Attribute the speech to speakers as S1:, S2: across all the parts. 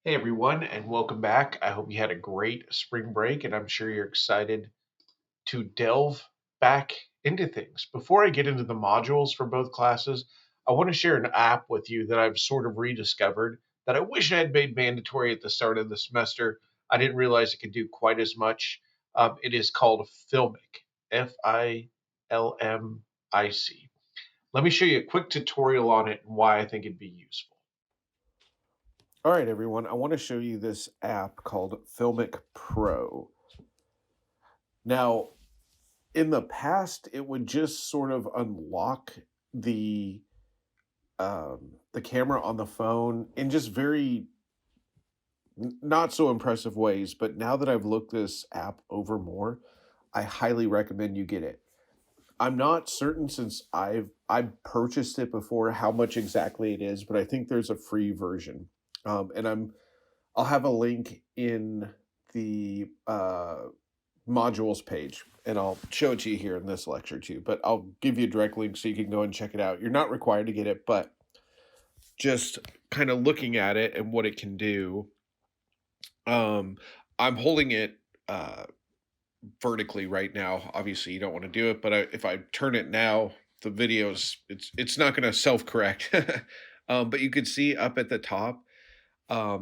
S1: Hey everyone, and welcome back. I hope you had a great spring break, and I'm sure you're excited to delve back into things. Before I get into the modules for both classes, I want to share an app with you that I've sort of rediscovered that I wish I had made mandatory at the start of the semester. I didn't realize it could do quite as much. It is called Filmic, Filmic. Let me show you a quick tutorial on it and why I think it'd be useful.
S2: All right, everyone, I want to show you this app called Filmic Pro. Now, in the past, it would just sort of unlock the camera on the phone in just very not so impressive ways. But now that I've looked this app over more, I highly recommend you get it. I'm not certain since I purchased it before how much exactly it is, but I think there's a free version. And I'll have a link in the modules page, and I'll show it to you here in this lecture too. But I'll give you a direct link so you can go and check it out. You're not required to get it, but just kind of looking at it and what it can do. Um, I'm holding it vertically right now. Obviously, you don't want to do it, but if I turn it now, the videos it's not going to self correct. But you can see up at the top,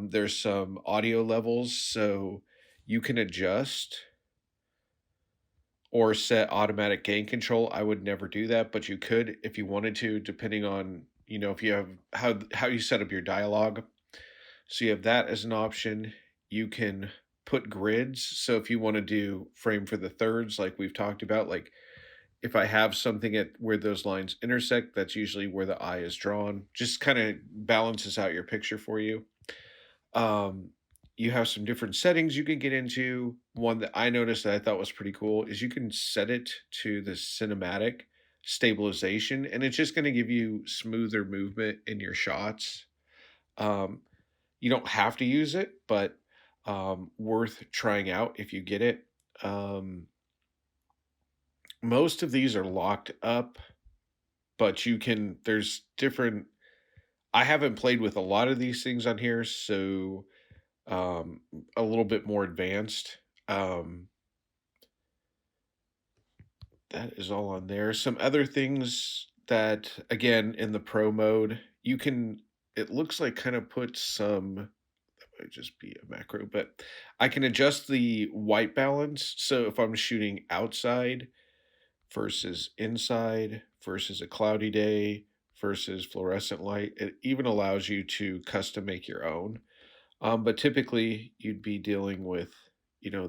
S2: there's some audio levels, so you can adjust or set automatic gain control. I would never do that, but you could if you wanted to, depending on if you have how you set up your dialogue. So you have that as an option. You can put grids. So if you want to do frame for the thirds, like we've talked about, like if I have something at where those lines intersect, that's usually where the eye is drawn. Just kind of balances out your picture for you. Um, you have some different settings you can get into. One that I noticed that I thought was pretty cool is you can set it to the cinematic stabilization, and it's just going to give you smoother movement in your shots. Um, you don't have to use it, but worth trying out if you get it. Most of these are locked up, but there's different. I haven't played with a lot of these things on here, so um, a little bit more advanced. Um, that is all on there. Some other things that, again, in the pro mode, you can, it looks like kind of put some, that might just be a macro, but I can adjust the white balance. So if I'm shooting outside versus inside versus a cloudy day versus fluorescent light, it even allows you to custom make your own. But typically you'd be dealing with,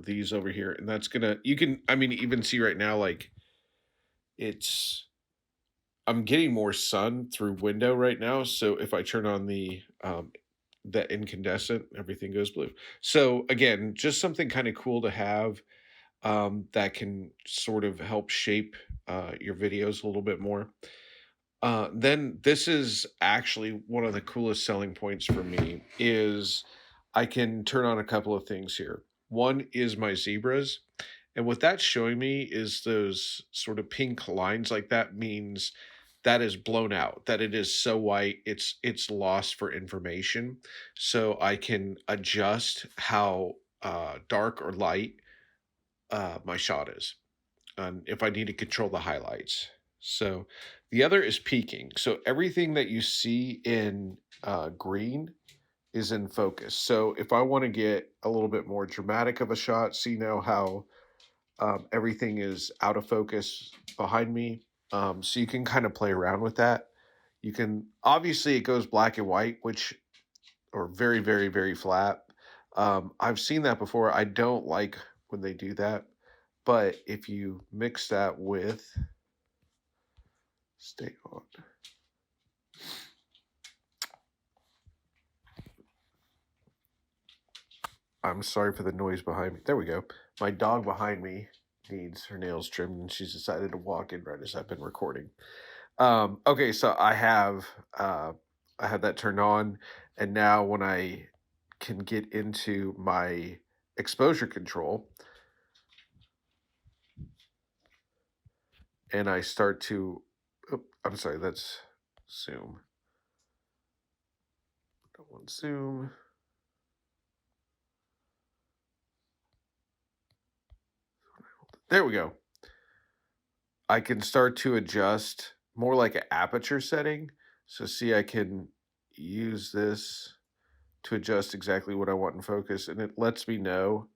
S2: these over here, and that's gonna you can I mean even see right now like it's I'm getting more sun through window right now. So if I turn on the incandescent, everything goes blue. So again, just something kind of cool to have that can sort of help shape your videos a little bit more. Then this is actually one of the coolest selling points for me is I can turn on a couple of things here. One is my zebras, and what that's showing me is those sort of pink lines like that means that is blown out, that it is so white, it's lost for information. So I can adjust how dark or light my shot is, and if I need to control the highlights. So the other is peaking. So everything that you see in green is in focus. So if I want to get a little bit more dramatic of a shot, see now how everything is out of focus behind me. So you can kind of play around with that. You can obviously it goes black and white, which or very, very, very flat. I've seen that before. I don't like when they do that, but if you mix that with stay on. I'm sorry for the noise behind me. There we go. My dog behind me needs her nails trimmed, and she's decided to walk in right as I've been recording. Okay, so I have that turned on, and now when I can get into my exposure control, and I start to, I'm sorry, that's zoom. Don't want zoom. There we go. I can start to adjust more like an aperture setting. So see, I can use this to adjust exactly what I want in focus, and it lets me know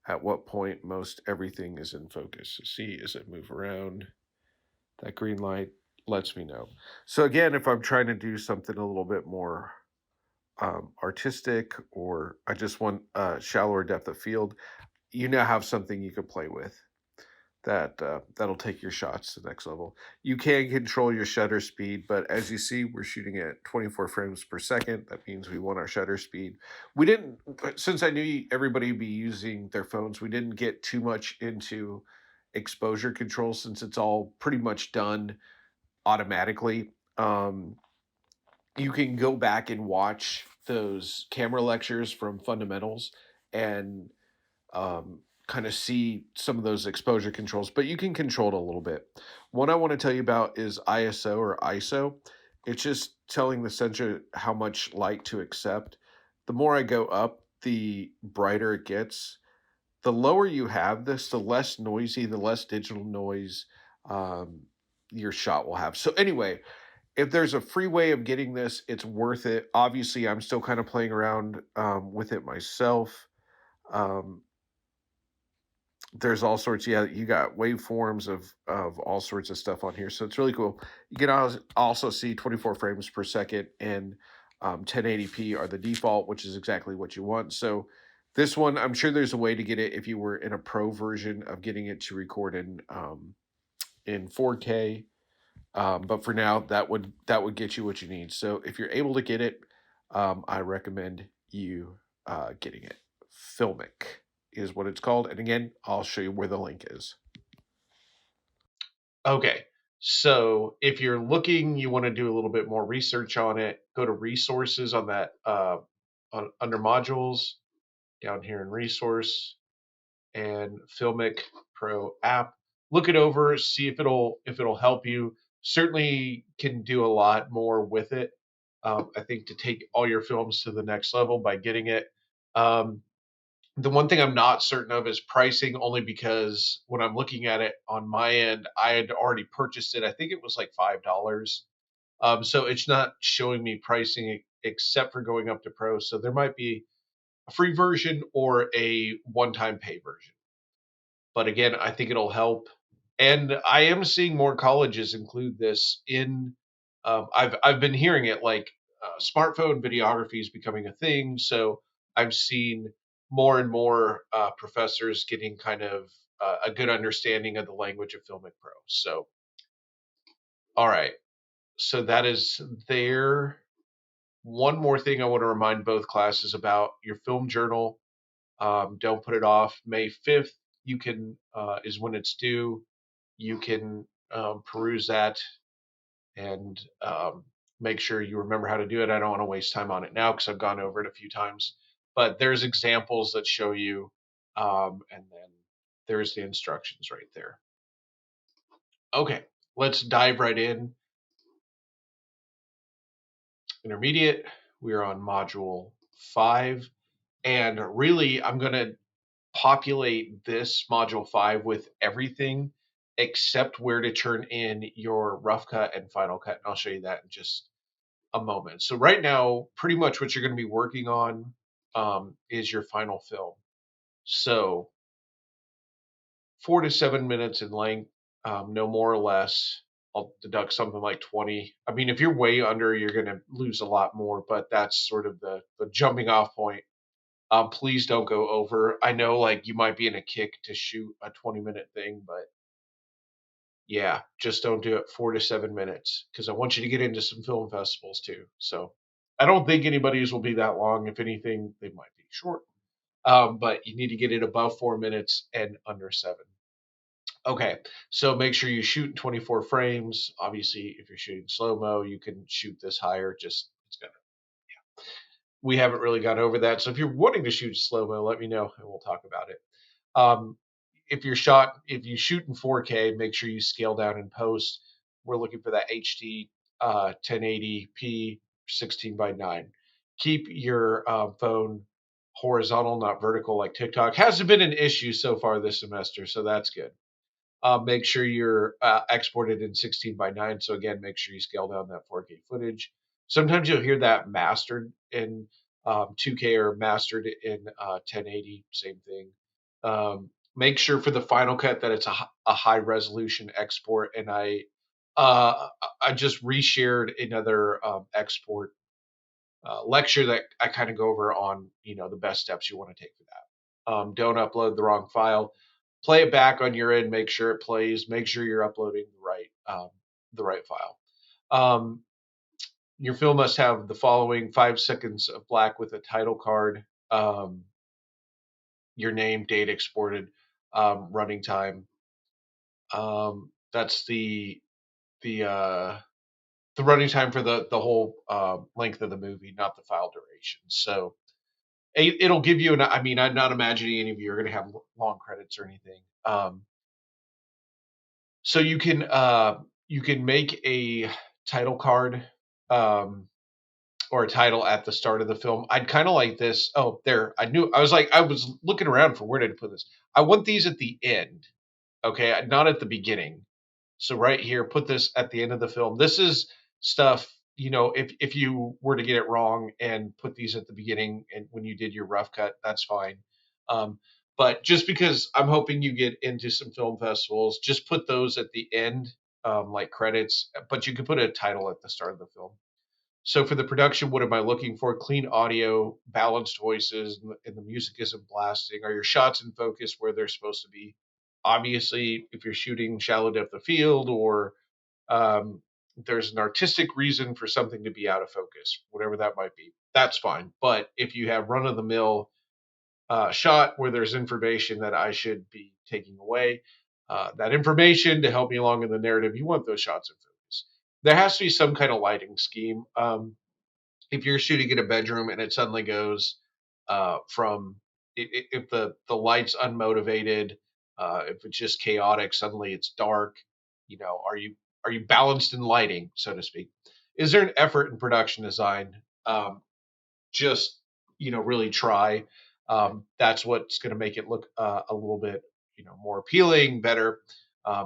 S2: at what point most everything is in focus. So see, as I move around, that green light lets me know. So again, if I'm trying to do something a little bit more artistic, or I just want a shallower depth of field, you now have something you can play with that that'll take your shots to the next level. You can control your shutter speed, but as you see, we're shooting at 24 frames per second. That means we want our shutter speed. We didn't, since I knew everybody would be using their phones, we didn't get too much into exposure control since it's all pretty much done automatically. You can go back and watch those camera lectures from fundamentals and kind of see some of those exposure controls, but you can control it a little bit. One I want to tell you about is ISO or ISO. It's just telling the sensor how much light to accept. The more I go up, the brighter it gets. The lower you have this, the less noisy, the less digital noise um, your shot will have. So, anyway, if there's a free way of getting this, it's worth it. Obviously, I'm still kind of playing around with it myself. Um, there's all sorts. Yeah, you got waveforms of all sorts of stuff on here, so it's really cool. You can also see 24 frames per second and 1080p are the default, which is exactly what you want. So this one, I'm sure there's a way to get it if you were in a pro version of getting it to record in 4K. But for now, that would get you what you need. So if you're able to get it, I recommend you getting it. Filmic is what it's called, and again, I'll show you where the link is.
S1: Okay. So if you're looking, you want to do a little bit more research on it, go to resources on that under modules down here in resource and Filmic Pro App. Look it over, see if it'll help you. Certainly can do a lot more with it. I think to take all your films to the next level by getting it. Um, the one thing I'm not certain of is pricing, only because when I'm looking at it on my end, I had already purchased it. I think it was like $5. So it's not showing me pricing except for going up to pro. So there might be a free version or a one-time pay version. But again, I think it'll help. And I am seeing more colleges include this in. I've been hearing it like smartphone videography is becoming a thing. So I've seen more and more professors getting kind of a good understanding of the language of Filmic Pro. So all right, so that is there. One more thing I want to remind both classes about: your film journal. Don't put it off. May 5th, you can is when it's due. You can peruse that and make sure you remember how to do it. I don't want to waste time on it now because I've gone over it a few times. But there's examples that show you, and then there's the instructions right there. Okay, let's dive right in. Intermediate, we are on module 5. And really, I'm going to populate this module 5 with everything except where to turn in your rough cut and final cut. And I'll show you that in just a moment. So right now, pretty much what you're going to be working on is your final film. So 4 to 7 minutes in length, no more or less. I'll deduct something like 20. I mean, if you're way under, you're going to lose a lot more, but that's sort of the jumping off point. Please don't go over. I know like you might be in a kick to shoot a 20-minute thing, but yeah, just don't do it 4 to 7 minutes because I want you to get into some film festivals too. So I don't think anybody's will be that long. If anything, they might be short. But you need to get it above 4 minutes and under seven. Okay, so make sure you shoot in 24 frames. Obviously, if you're shooting slow mo, you can shoot this higher. Just it's gonna. We haven't really gone over that. So if you're wanting to shoot slow mo, let me know and we'll talk about it. Um, if you shoot in 4K, make sure you scale down in post. We're looking for that HD 1080p 16:9. Keep your phone horizontal, not vertical like TikTok. Hasn't been an issue so far this semester, so that's good. Make sure you're exported in 16 by 9. So again, make sure you scale down that 4K footage. Sometimes you'll hear that mastered in 2K or mastered in 1080. Same thing. Make sure for the Final Cut that it's a high resolution export. And uh, I just reshared another export lecture that I kind of go over on the best steps you want to take for that. Don't upload the wrong file. Play it back on your end. Make sure it plays. Make sure you're uploading the right file. Um, your film must have the following: 5 seconds of black with a title card, your name, date exported, running time. That's the running time for the whole length of the movie, not the file duration. So it'll give you an. I mean, I'm not imagining any of you are going to have long credits or anything. So you can make a title card um, or a title at the start of the film. I'd kind of like this. Oh, there. I was looking around for where to put this. I want these at the end. Okay, not at the beginning. So right here, put this at the end of the film. This is stuff, if you were to get it wrong and put these at the beginning and when you did your rough cut, that's fine. Um, but just because I'm hoping you get into some film festivals, just put those at the end, like credits. But you can put a title at the start of the film. So for the production, what am I looking for? Clean audio, balanced voices, and the music isn't blasting. Are your shots in focus where they're supposed to be? Obviously, if you're shooting shallow depth of field or um, there's an artistic reason for something to be out of focus, whatever that might be, that's fine. But if you have run of the mill shot where there's information that I should be taking away, that information to help me along in the narrative, you want those shots in focus. There has to be some kind of lighting scheme. If you're shooting in a bedroom and it suddenly goes from if the light's unmotivated, if it's just chaotic, suddenly it's dark. Are you balanced in lighting, so to speak? Is there an effort in production design? Just really try. That's what's going to make it look a little bit more appealing, better.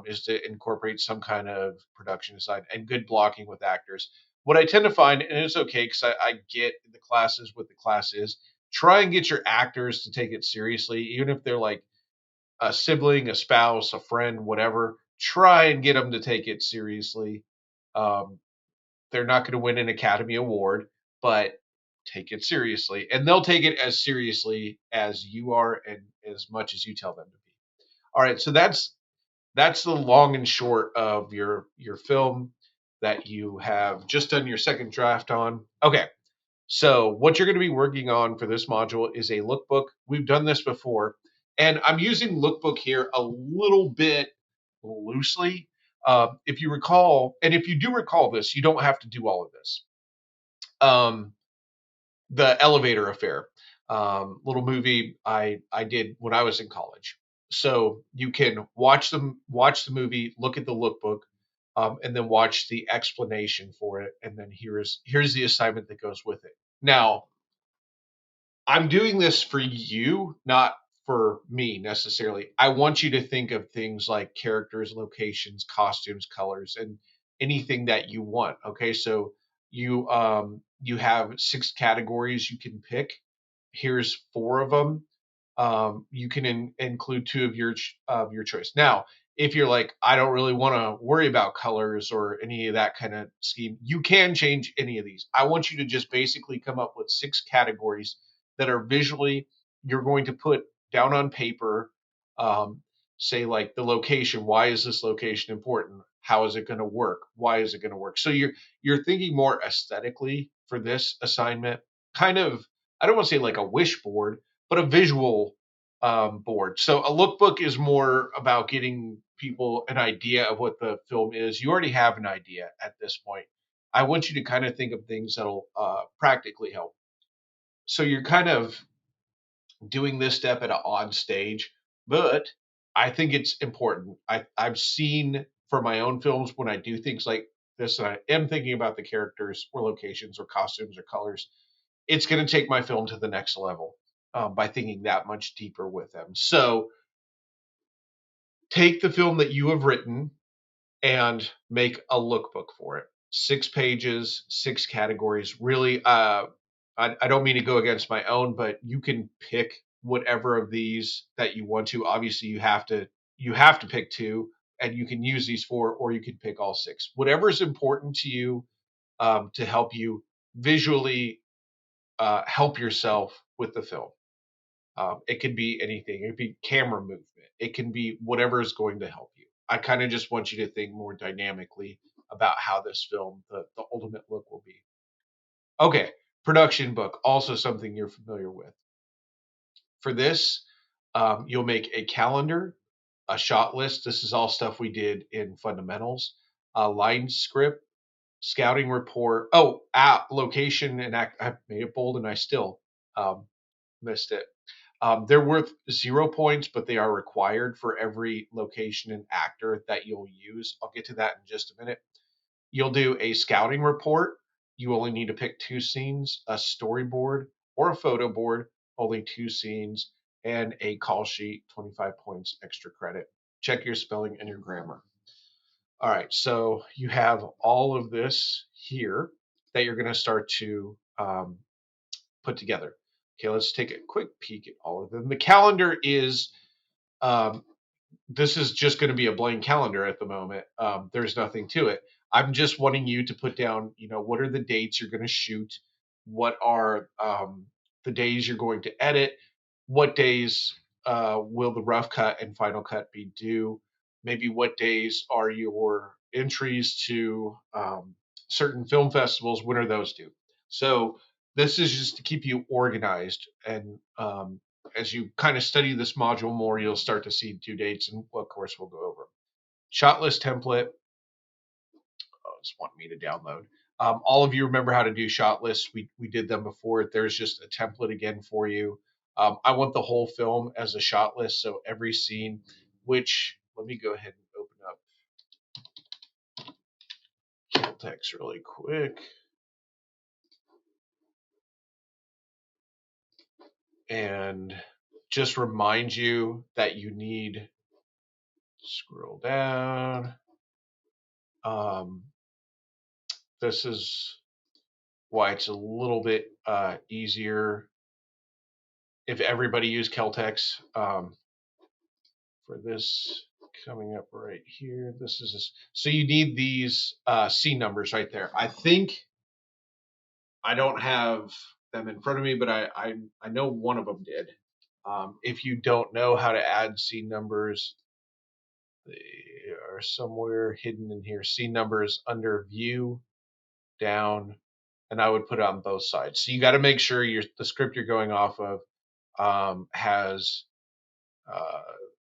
S1: Is to incorporate some kind of production design and good blocking with actors. What I tend to find, and it's okay because I get the classes what the class is. Try and get your actors to take it seriously, even if they're like a sibling, a spouse, a friend, whatever. Try and get them to take it seriously. Um, they're not going to win an Academy Award, but take it seriously. And they'll take it as seriously as you are and as much as you tell them to be. All right, so that's the long and short of your film that you have just done your second draft on. Okay. So what you're going to be working on for this module is a lookbook. We've done this before, and I'm using lookbook here a little bit loosely. If you recall, and if you do recall this, you don't have to do all of this. Um, the Elevator Affair, little movie I did when I was in college. So you can watch the movie, look at the lookbook, and then watch the explanation for it, and then here's the assignment that goes with it. Now, I'm doing this for you, not for me necessarily. I want you to think of things like characters, locations, costumes, colors, and anything that you want. Okay, so you have 6 categories you can pick. Here's 4 of them. You can include 2 of your choice. Now, if you're like, I don't really want to worry about colors or any of that kind of scheme, you can change any of these. I want you to just basically come up with 6 categories that are visually you're going to put down on paper. Um, say like the location. Why is this location important? How is it going to work? Why is it going to work? So you're thinking more aesthetically for this assignment. Kind of, I don't want to say like a wish board, but a visual board. So a lookbook is more about getting people an idea of what the film is. You already have an idea at this point. I want you to kind of think of things that'll practically help. So you're kind of doing this step at an odd stage, but I think it's important. I've seen for my own films when I do things like this, and I am thinking about the characters or locations or costumes or colors, it's going to take my film to the next level. by thinking that much deeper with them. So take the film that you have written and make a lookbook for it. 6 pages, 6 categories. Really, I don't mean to go against my own, but you can pick whatever of these that you want to. Obviously, you have to pick two, and you can use these four, or you can pick all six. Whatever is important to you to help you visually help yourself with the film. It could be anything. It could be camera movement. It can be whatever is going to help you. I kind of just want you to think more dynamically about how this film, the ultimate look will be. Okay, production book, also something you're familiar with. For this, you'll make a calendar, a shot list. This is all stuff we did in fundamentals. A line script, scouting report. Oh, location and act. I made it bold and I still um, missed it. They're worth 0 points, but they are required for every location and actor that you'll use. I'll get to that in just a minute. You'll do a scouting report. You only need to pick 2 scenes, a storyboard or a photo board, only 2 scenes, and a call sheet, 25 points extra credit. Check your spelling and your grammar. All right, so you have all of this here that you're going to start to put together. Okay, let's take a quick peek at all of them. The calendar is um, this is just going to be a blank calendar at the moment. There's nothing to it. I'm just wanting you to put down, what are the dates you're going to shoot? What are the days you're going to edit? What days will the rough cut and final cut be due? Maybe what days are your entries to certain film festivals? When are those due? So this is just to keep you organized and as you kind of study this module more, you'll start to see due dates and what course we'll go over. Shot list template. Just want me to download. All of you remember how to do shot lists. We did them before. There's just a template again for you. I want the whole film as a shot list, so every scene. Which let me go ahead and open up text really quick and just remind you that you need scroll down. This is why it's a little bit easier if everybody used Celtex for this coming up right here. This is this. So you need these C numbers right there. I think I don't have them in front of me, but I know one of them did. If you don't know how to add C numbers, they are somewhere hidden in here. C numbers under view down, and I would put it on both sides. So you got to make sure the script you're going off of has uh,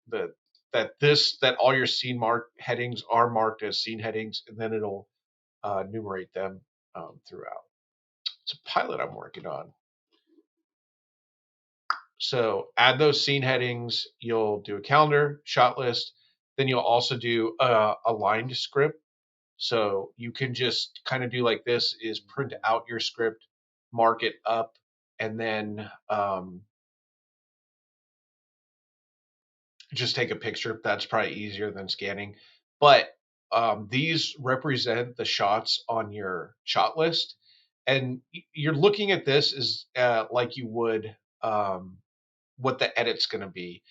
S1: the that all your scene mark headings are marked as scene headings, and then it'll enumerate them throughout. It's a pilot I'm working on. So add those scene headings. You'll do a calendar, shot list. Then you'll also do a aligned script. So you can just kind of do like this: is print out your script, mark it up, and then just take a picture. That's probably easier than scanning. But these represent the shots on your shot list. And you're looking at this as like you would what the edit's going to be.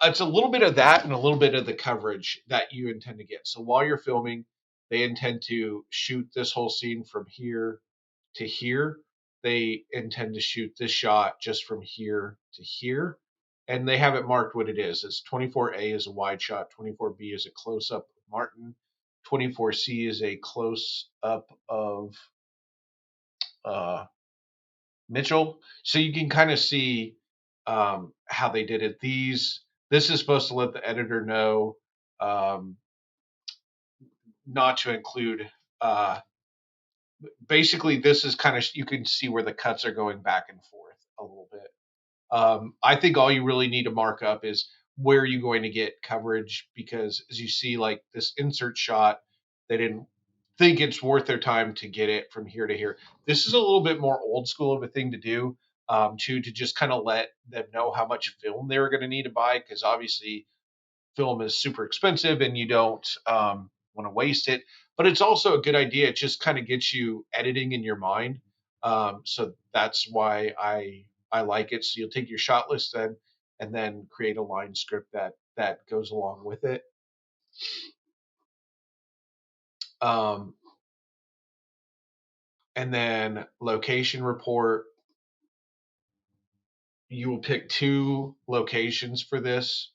S1: It's a little bit of that and a little bit of the coverage that you intend to get. So while you're filming, they intend to shoot this whole scene from here to here. They intend to shoot this shot just from here to here. And they have it marked what it is. It's 24A is a wide shot, 24B is a close up of Martin, 24C is a close up of uh, Mitchell. So you can kind of see how they did it. This is supposed to let the editor know um, not to include. Basically, this is kind of you can see where the cuts are going back and forth a little bit. I think all you really need to mark up is where you're going to get coverage because as you see, like this insert shot, they didn't think it's worth their time to get it from here to here. This is a little bit more old school of a thing to do. to just kind of let them know how much film they were going to need to buy, because obviously film is super expensive and you don't want to waste it. But it's also a good idea. It just kind of gets you editing in your mind. So that's why I like it. So you'll take your shot list then, and then create a line script that goes along with it. Um, and then location report. You will pick two locations for this,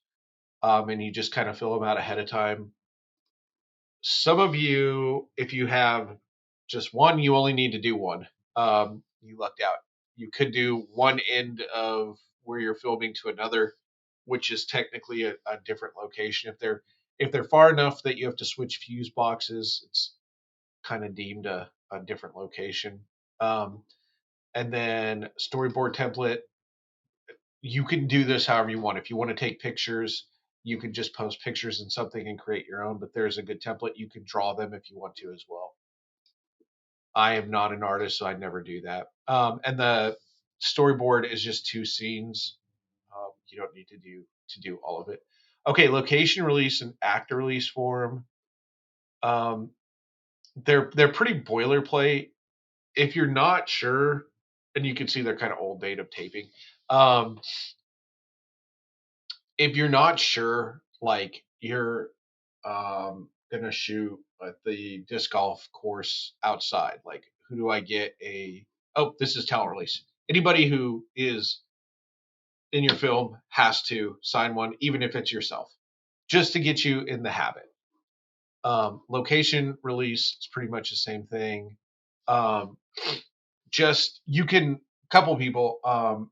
S1: and you just kind of fill them out ahead of time. Some of you, if you have just one, you only need to do one. You lucked out. You could do one end of where you're filming to another, which is technically a different location. If they're far enough that you have to switch fuse boxes, it's kind of deemed a different location. Um, and then storyboard template. You can do this however you want. If you want to take pictures, you can just post pictures in something and create your own, but there's a good template. You can draw them if you want to as well. I am not an artist, so I'd never do that. And the storyboard is just two scenes. You don't need to do all of it. Okay, location release and actor release form. Um, they're pretty boilerplate. If you're not sure, and you can see they're kind of old date of taping. Um, if you're not sure, like you're gonna shoot at the disc golf course outside, like who do I get a? Oh, this is talent release. Anybody who is in your film has to sign one, even if it's yourself, just to get you in the habit. Location release is pretty much the same thing. Um, just you can a couple people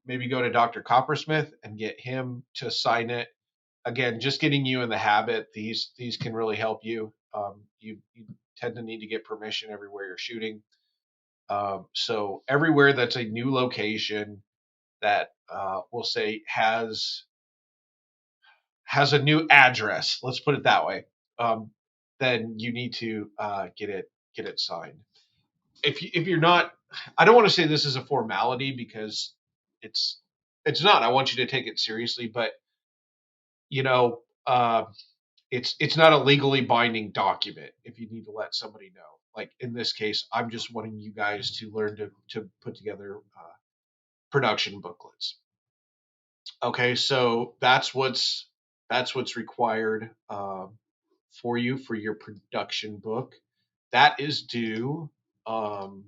S1: maybe go to Dr. Coppersmith and get him to sign it. Again, just getting you in the habit. These can really help you. You tend to need to get permission everywhere you're shooting. So everywhere that's a new location that we'll say has a new address. Let's put it that way. Then you need to get it signed. If you're not, I don't want to say this is a formality because it's it's not. I want you to take it seriously, but you know, it's not a legally binding document if you need to let somebody know. Like in this case, I'm just wanting you guys to learn to put together production booklets. Okay, so that's what's required for you for your production book. That is due um,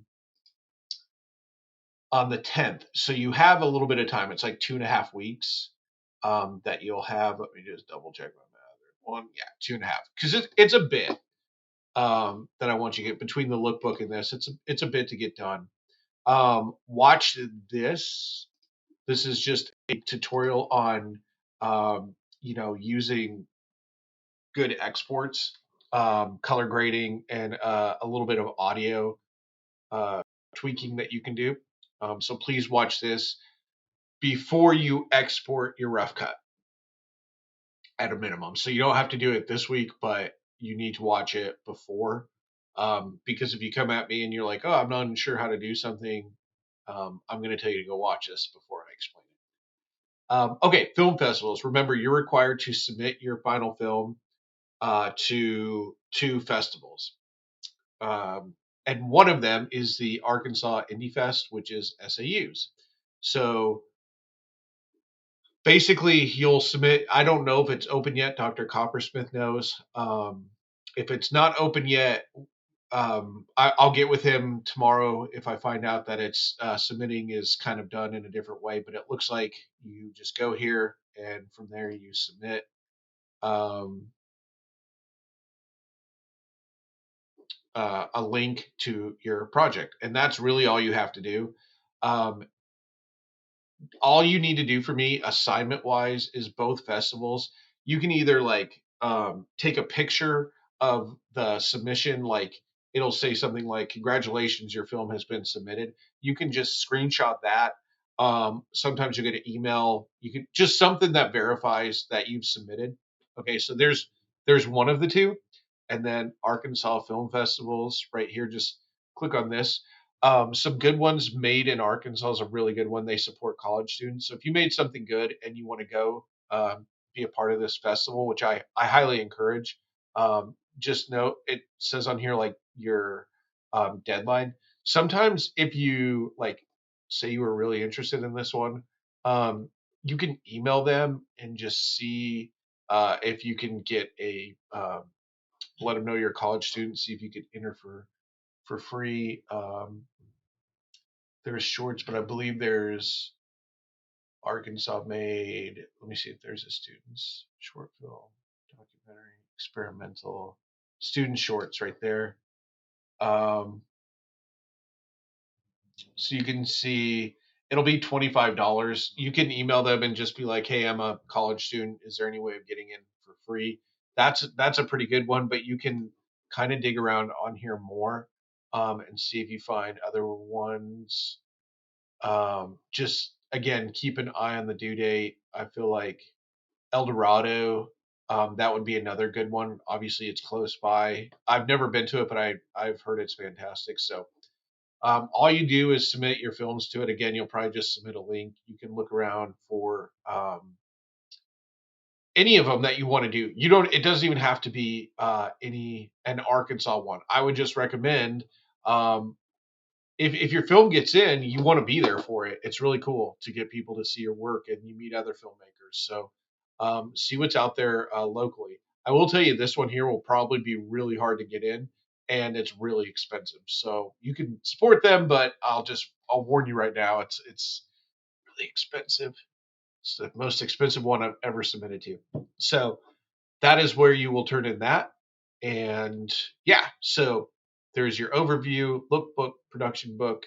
S1: on the 10th. So you have a little bit of time. It's like 2.5 weeks that you'll have. Let me just double check my math. One, yeah, 2.5, because it's a bit that I want you to get between the lookbook and this. It's a bit to get done. Watch this. This is just a tutorial on using good exports, color grading, and a little bit of audio uh, tweaking that you can do. So please watch this before you export your rough cut at a minimum. So you don't have to do it this week, but you need to watch it before. Because if you come at me and you're like, oh, I'm not sure how to do something, I'm going to tell you to go watch this before I explain it. Okay, film festivals. Remember, you're required to submit your final film to two festivals. Um, and one of them is the Arkansas Indie Fest, which is SAU's. So basically, you'll submit. I don't know if it's open yet. Dr. Coppersmith knows. If it's not open yet, I'll get with him tomorrow if I find out that it's submitting is kind of done in a different way. But it looks like you just go here, and from there you submit. Um, a link to your project, and that's really all you have to do. Um, all you need to do for me assignment wise is both festivals. You can either like take a picture of the submission, like it'll say something like congratulations, your film has been submitted. You can just screenshot that. Sometimes you get an email. You can just something that verifies that you've submitted. Okay, so there's one of the two, and then Arkansas Film Festivals right here. Just click on this. Some good ones, Made in Arkansas is a really good one. They support college students. So if you made something good and you want to go be a part of this festival, which I highly encourage, just note it says on here like your deadline. Sometimes if you like say you were really interested in this one, um, you can email them and just see if you can get a let them know you're a college student, see if you could enter for free. There's shorts, but I believe there's Arkansas made. Let me see if there's a student's short film, documentary, experimental, student shorts right there. Um, so you can see it'll be $25. You can email them and just be like, "Hey, I'm a college student. Is there any way of getting in for free?" That's a pretty good one, but you can kind of dig around on here more and see if you find other ones. Just again, keep an eye on the due date. I feel like El Dorado, that would be another good one. Obviously, it's close by. I've never been to it, but I've heard it's fantastic. So all you do is submit your films to it. Again, you'll probably just submit a link. You can look around for any of them that you want to do. You don't. It doesn't even have to be any an Arkansas one. I would just recommend um, if your film gets in, you want to be there for it. It's really cool to get people to see your work and you meet other filmmakers. So see what's out there locally. I will tell you this one here will probably be really hard to get in and it's really expensive. So you can support them, but I'll warn you right now, it's really expensive. It's the most expensive one I've ever submitted to. So that is where you will turn in that. And yeah, so there's your overview, lookbook, production book,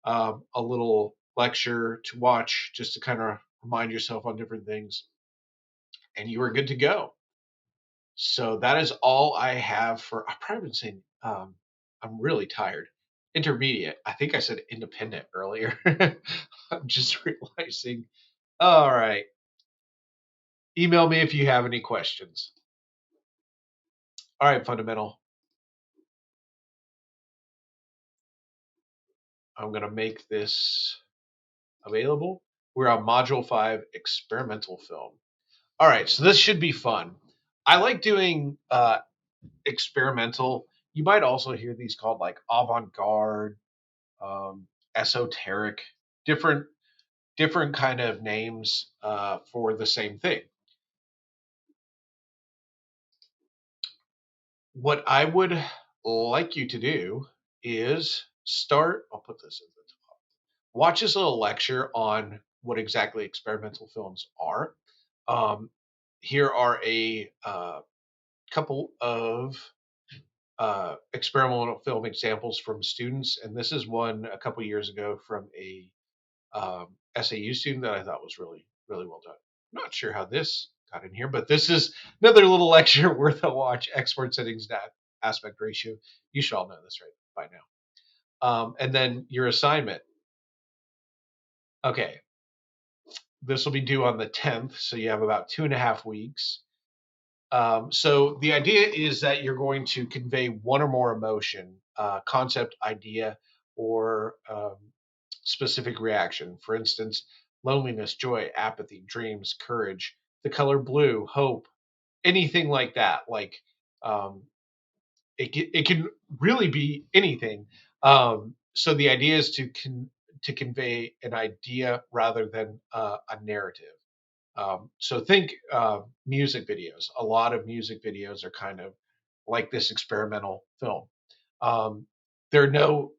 S1: a little lecture to watch just to kind of remind yourself on different things, and you are good to go. So that is all I have for. I've probably been saying I'm really tired. Intermediate. I think I said independent earlier. I'm just realizing. All right. Email me if you have any questions. All right, fundamental. I'm gonna make this available. We're on module 5, experimental film. All right, so this should be fun. I like doing experimental. You might also hear these called like avant-garde, esoteric, different different kind of names for the same thing. What I would like you to do is start. I'll put this in the top. Watch this little lecture on what exactly experimental films are. Um, Here are a couple of experimental film examples from students, and this is one a couple years ago from a SAU student that I thought was really well done. I'm not sure how this got in here, but this is another little lecture worth a watch. Export settings aspect ratio. You should all know this right by now. And then your assignment. Okay, this will be due on the 10th, so you have about 2.5 weeks. So the idea is that you're going to convey one or more emotion, concept, idea, or specific reaction. For instance, loneliness, joy, apathy, dreams, courage, the color blue, hope, anything like that. Like um, it can really be anything. So the idea is to convey an idea rather than a narrative. So think music videos. A lot of music videos are kind of like this experimental film. Um, there are no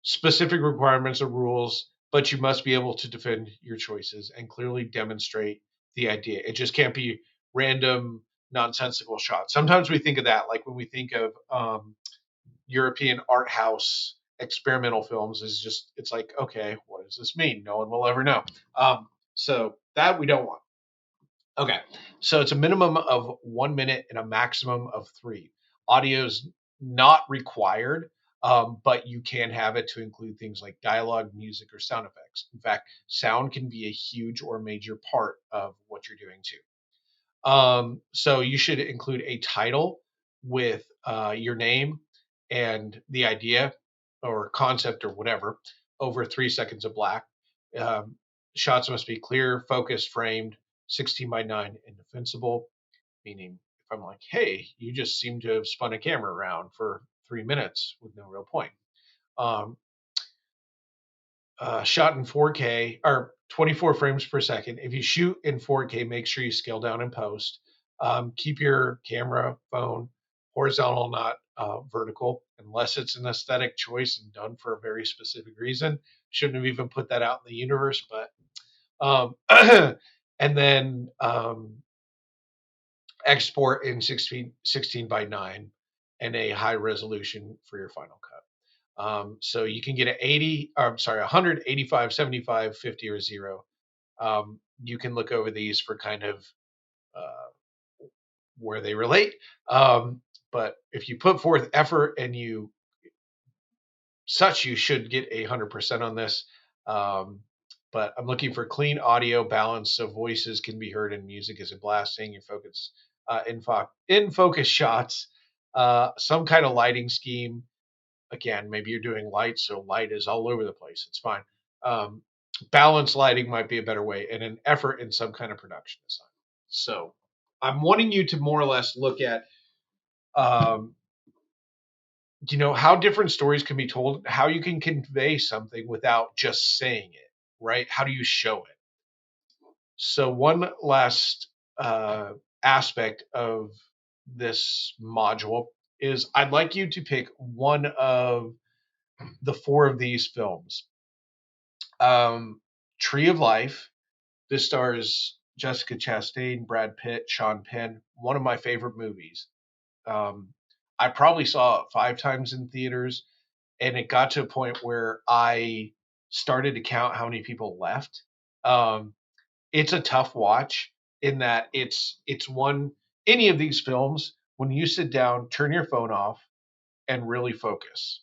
S1: specific requirements or rules, but you must be able to defend your choices and clearly demonstrate the idea. It just can't be random, nonsensical shots. Sometimes we think of that, like when we think of European art house experimental films, is just it's like, okay, what does this mean? No one will ever know. So that we don't want. Okay, so it's a minimum of 1 minute and a maximum of three. Audio's not required, but you can have it to include things like dialogue, music, or sound effects. In fact, sound can be a huge or major part of what you're doing too. So you should include a title with your name and the idea. or concept or whatever over 3 seconds of black. Um, Shots must be clear, focused, framed, 16 by 9, and defensible. Meaning, if I'm like, hey, you just seem to have spun a camera around for 3 minutes with no real point. Um, Shot in 4K or 24 frames per second. If you shoot in 4K, make sure you scale down in post. Keep your camera, phone horizontal, not vertical, unless it's an aesthetic choice and done for a very specific reason. Shouldn't have even put that out in the universe, but and then export in 16 by 9 and a high resolution for your Final Cut. So you can get an 80, or I'm sorry, 100, 85, 75, 50, or 0. You can look over these for kind of where they relate. But if you put forth effort and you should get 100% on this. Um, but I'm looking for clean audio balance so voices can be heard and music isn't blasting. Your focus, in focus shots, some kind of lighting scheme. Again, maybe you're doing light, so light is all over the place. It's fine. Um, Balance lighting might be a better way, and an effort in some kind of production design. So I'm wanting you to more or less look at um, how different stories can be told, how you can convey something without just saying it, right? How do you show it? So one last aspect of this module is I'd like you to pick one of the four of these films. Tree of Life. This stars Jessica Chastain, Brad Pitt, Sean Penn. One of my favorite movies. Um, I probably saw it 5 times in theaters, and it got to a point where I started to count how many people left. Um, it's a tough watch in that it's one any of these films when you sit down, turn your phone off, and really focus.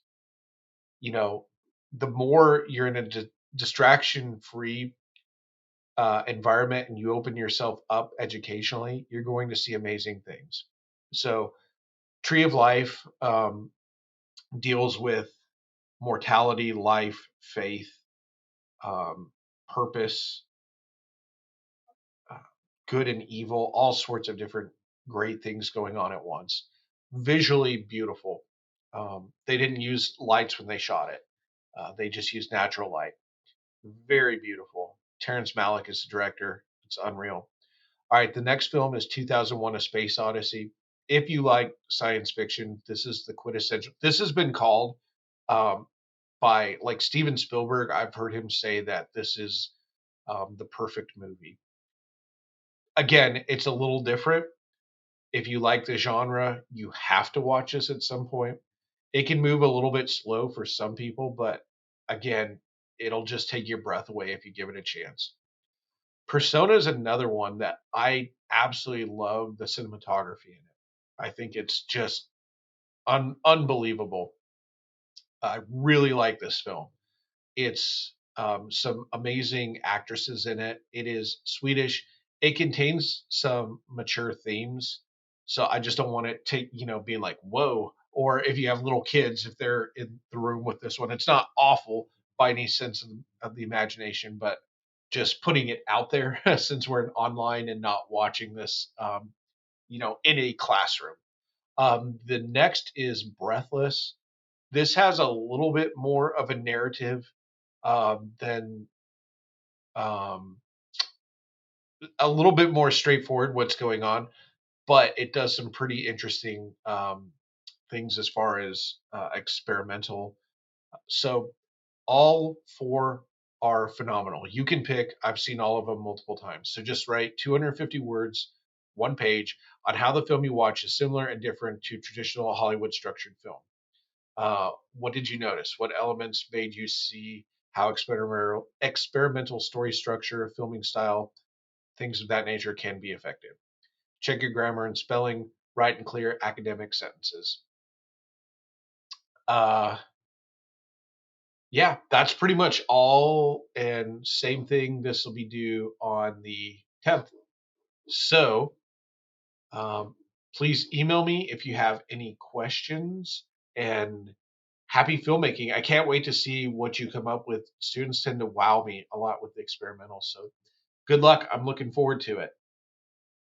S1: You know, the more you're in a distraction-free environment and you open yourself up educationally, you're going to see amazing things. So, Tree of Life deals with mortality, life, faith, purpose, uh, good and evil, all sorts of different great things going on at once. Visually beautiful. They didn't use lights when they shot it. They just used natural light. Very beautiful. Terrence Malick is the director. It's unreal. All right, the next film is 2001: A Space Odyssey. If you like science fiction, this is the quintessential. This has been called um, by like Steven Spielberg. I've heard him say that this is the perfect movie. Again, it's a little different. If you like the genre, you have to watch this at some point. It can move a little bit slow for some people, but again, it'll just take your breath away if you give it a chance. Persona is another one that I absolutely love the cinematography in it. I think it's just unbelievable. I really like this film. It's some amazing actresses in it. It is Swedish. It contains some mature themes, so I just don't want it to being like whoa. Or if you have little kids, if they're in the room with this one, it's not awful by any sense of the imagination, but just putting it out there since we're online and not watching this, in a classroom. The next is Breathless. This has a little bit more of a narrative than um, a little bit more straightforward what's going on, but it does some pretty interesting things as far as experimental. So all four are phenomenal. You can pick. I've seen all of them multiple times. So just write 250 words, one page, on how the film you watch is similar and different to traditional Hollywood structured film. What did you notice? What elements made you see how experimental story structure, filming style, things of that nature can be effective? Check your grammar and spelling, write in clear academic sentences. Uh, yeah, that's pretty much all. And same thing, this will be due on the 10th. So um, please email me if you have any questions. And happy filmmaking. I can't wait to see what you come up with. Students tend to wow me a lot with the experimentals. So good luck. I'm looking forward to it.